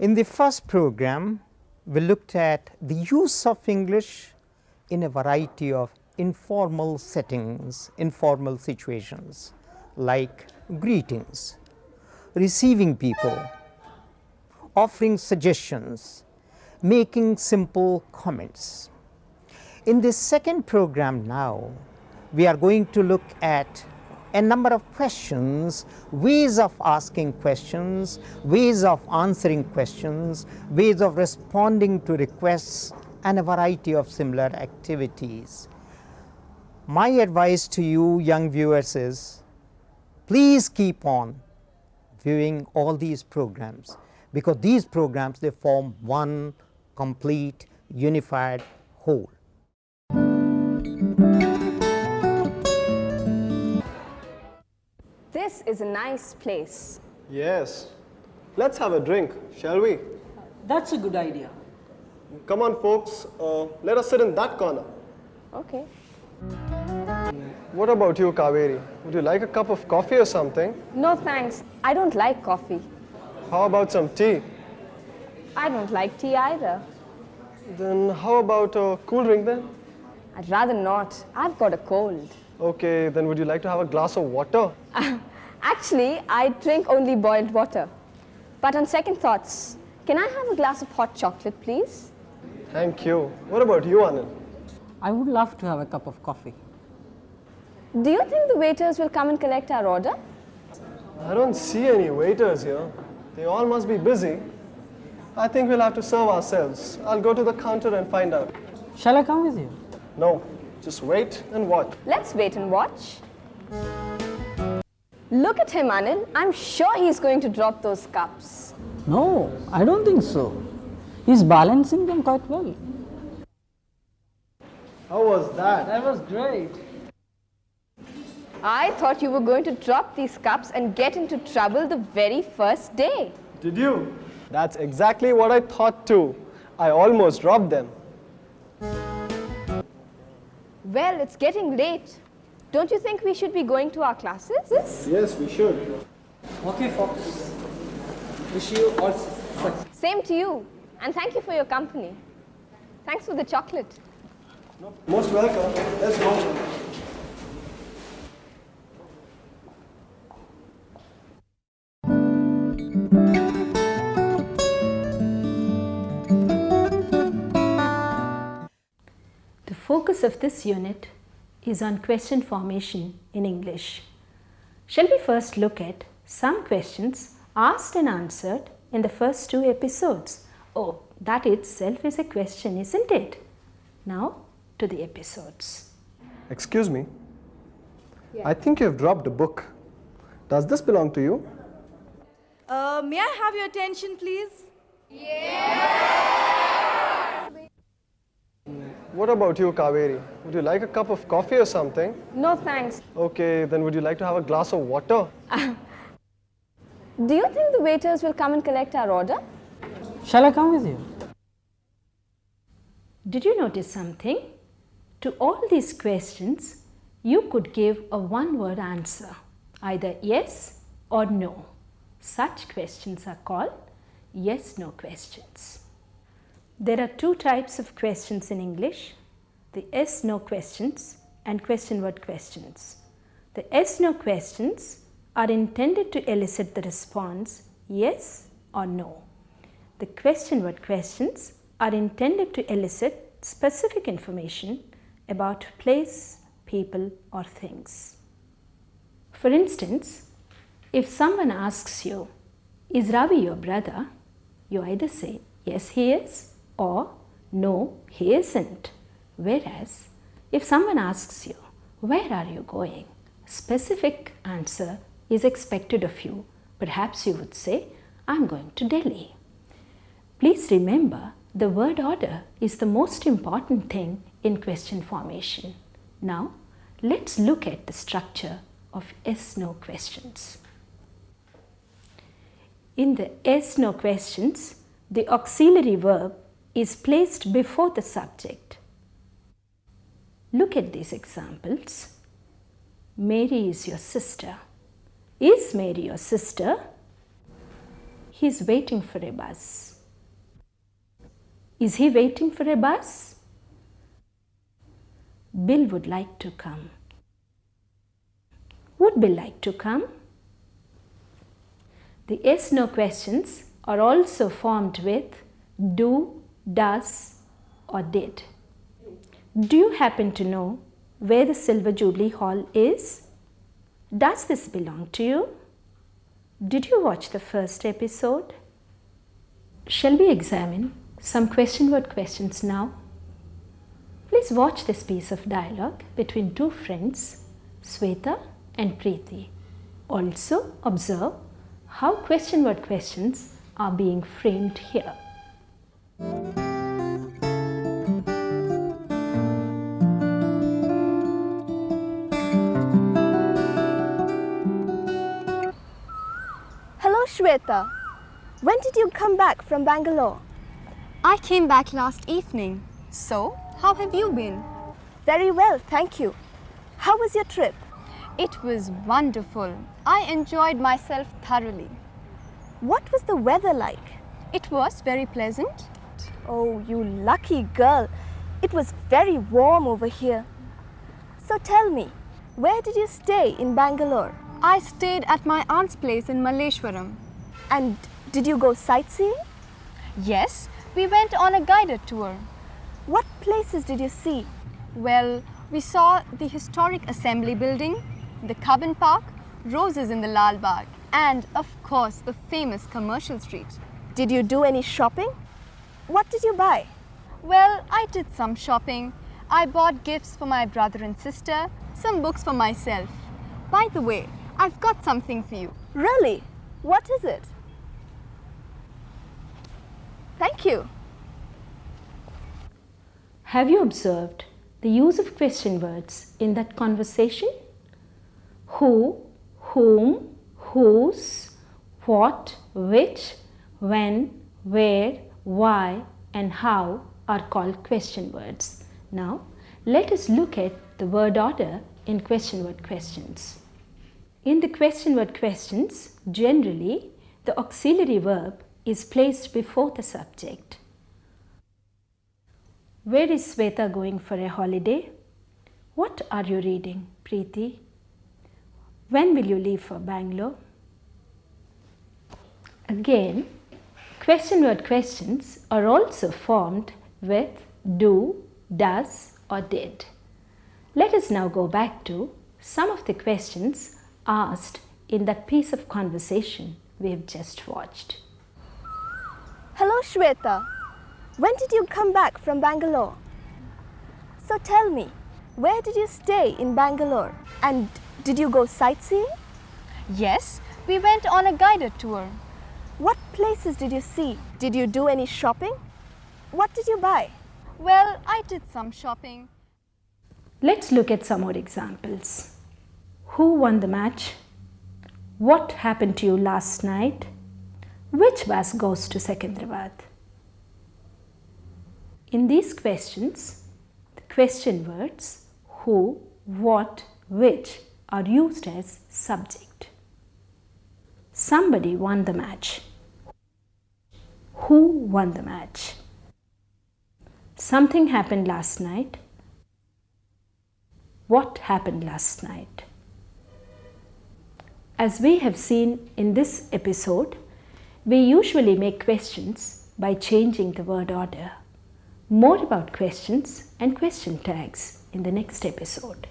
In the first program, we looked at the use of English in a variety of informal settings, informal situations like greetings, receiving people, offering suggestions, making simple comments. In this second program now, we are going to look at a number of questions, ways of asking questions, ways of answering questions, ways of responding to requests, and a variety of similar activities. My advice to you young viewers is, please keep on viewing all these programs, because these programs, they form one complete unified whole. This is a nice place. Yes. Let's have a drink, shall we? That's a good idea. Come on, folks. Let us sit in that corner. Okay. What about you, Kaveri? Would you like a cup of coffee or something? No thanks. I don't like coffee. How about some tea? I don't like tea either. Then how about a cool drink then? I'd rather not. I've got a cold. Okay, then would you like to have a glass of water? Actually, I drink only boiled water. But on second thoughts, can I have a glass of hot chocolate, please? Thank you. What about you, Anil? I would love to have a cup of coffee. Do you think the waiters will come and collect our order? I don't see any waiters here. They all must be busy. I think we'll have to serve ourselves. I'll go to the counter and find out. Shall I come with you? No, just wait and watch. Let's wait and watch. Look at him, Anil. I'm sure he's going to drop those cups. No, I don't think so. He's balancing them quite well. How was that? That was great. I thought you were going to drop these cups and get into trouble the very first day. Did you? That's exactly what I thought too. I almost dropped them. Well, it's getting late. Don't you think we should be going to our classes? Yes, we should. Okay, folks. Wish you all success. Same to you. And thank you for your company. Thanks for the chocolate. Most welcome. Let's go. The focus of this unit is on question formation in English. Shall we first look at some questions asked and answered in the first 2 episodes? Oh, that itself is a question, isn't it? Now to the episodes. Excuse me. Yeah. I think you have dropped a book. Does this belong to you? May I have your attention, please? What about you, Kaveri? Would you like a cup of coffee or something? No thanks. Okay, then would you like to have a glass of water? Do you think the waiters will come and collect our order? Shall I come with you? Did you notice something? To all these questions, you could give a one-word answer, either yes or no. Such questions are called yes-no questions. There are 2 types of questions in English, the yes-no questions and question-word questions. The yes-no questions are intended to elicit the response yes or no. The question-word questions are intended to elicit specific information about place, people or things. For instance, if someone asks you, "Is Ravi your brother?" you either say, "Yes, he is," or "No, he isn't." Whereas, if someone asks you, "Where are you going?" specific answer is expected of you. Perhaps you would say, "I'm going to Delhi." Please remember, the word order is the most important thing in question formation. Now, let's look at the structure of yes-no questions. In the yes-no questions, the auxiliary verb is placed before the subject. Look at these examples. Mary is your sister. Is Mary your sister? he's waiting for a bus. Is he waiting for a bus? Bill would like to come. Would Bill like to come? The yes-no questions are also formed with do, does, or did. Do you happen to know where the Silver Jubilee Hall is? Does this belong to you? Did you watch the first episode? Shall we examine some question word questions now? Please watch this piece of dialogue between two friends, Sweta and Preeti. Also observe how question word questions are being framed here. Hello, Shweta. When did you come back from Bangalore? I came back last evening. So, how have you been? Very well, thank you. How was your trip? It was wonderful. I enjoyed myself thoroughly. What was the weather like? It was very pleasant. Oh, you lucky girl. It was very warm over here. So tell me, where did you stay in Bangalore? I stayed at my aunt's place in Malleshwaram. And did you go sightseeing? Yes, we went on a guided tour. What places did you see? Well, we saw the historic assembly building, the Cubbon Park, roses in the Lal Bagh, and of course the famous commercial street. Did you do any shopping? What did you buy? Well, I did some shopping. I bought gifts for my brother and sister, some books for myself. By the way, I've got something for you. Really? What is it? Thank you. Have you observed the use of question words in that conversation? Who, whom, whose, what, which, when, where, why, and how are called question words. Now, let us look at the word order in question word questions. In the question word questions, generally, the auxiliary verb is placed before the subject. Where is Sweta going for a holiday? What are you reading, Preeti? When will you leave for Bangalore? Again, question word questions are also formed with do, does, or did. Let us now go back to some of the questions asked in that piece of conversation we have just watched. Hello, Shweta. When did you come back from Bangalore? So tell me, where did you stay in Bangalore? And did you go sightseeing? Yes, we went on a guided tour. What places did you see? Did you do any shopping? What did you buy? Well, I did some shopping. Let's look at some more examples. Who won the match? What happened to you last night? Which bus goes to Secunderabad? In these questions, the question words who, what, which are used as subject. Somebody won the match. Who won the match? Something happened last night. What happened last night? As we have seen in this episode, we usually make questions by changing the word order. More about questions and question tags in the next episode.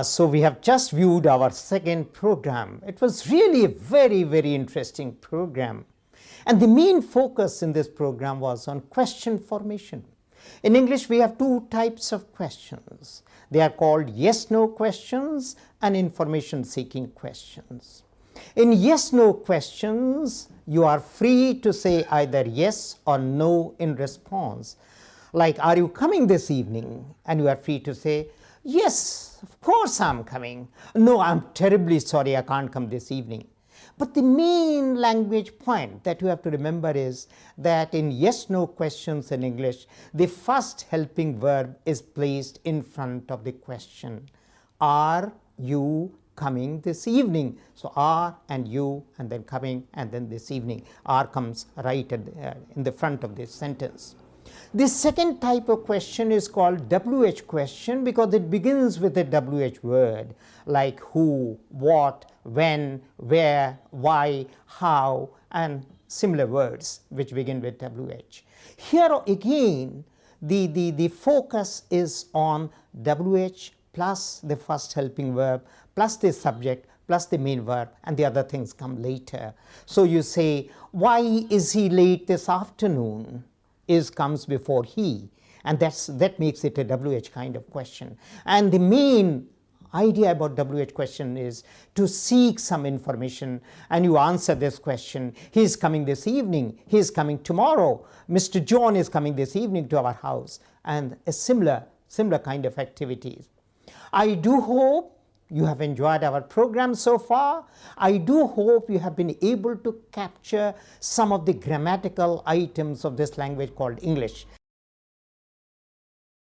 So we have just viewed our second program. It was really a very, very interesting program. And the main focus in this program was on question formation. In English, we have two types of questions. They are called yes-no questions and information-seeking questions. In yes-no questions, you are free to say either yes or no in response. Like, are you coming this evening? And you are free to say, yes, of course I'm coming. No, I'm terribly sorry, I can't come this evening. But the main language point that you have to remember is that in yes-no questions in English, the first helping verb is placed in front of the question. Are you coming this evening? So are and you, and then coming, and then this evening. Are comes right at in the front of this sentence. The second type of question is called WH question, because it begins with a WH word like who, what, when, where, why, how, and similar words which begin with WH. Here again, the focus is on WH plus the first helping verb plus the subject plus the main verb, and the other things come later. So you say, why is he late this afternoon? Is comes before he, and that makes it a WH kind of question. And the main idea about WH question is to seek some information, and you answer this question. He is coming this evening, he is coming tomorrow, Mr. John is coming this evening to our house, and a similar kind of activities. I do hope you have enjoyed our program so far. I do hope you have been able to capture some of the grammatical items of this language called English.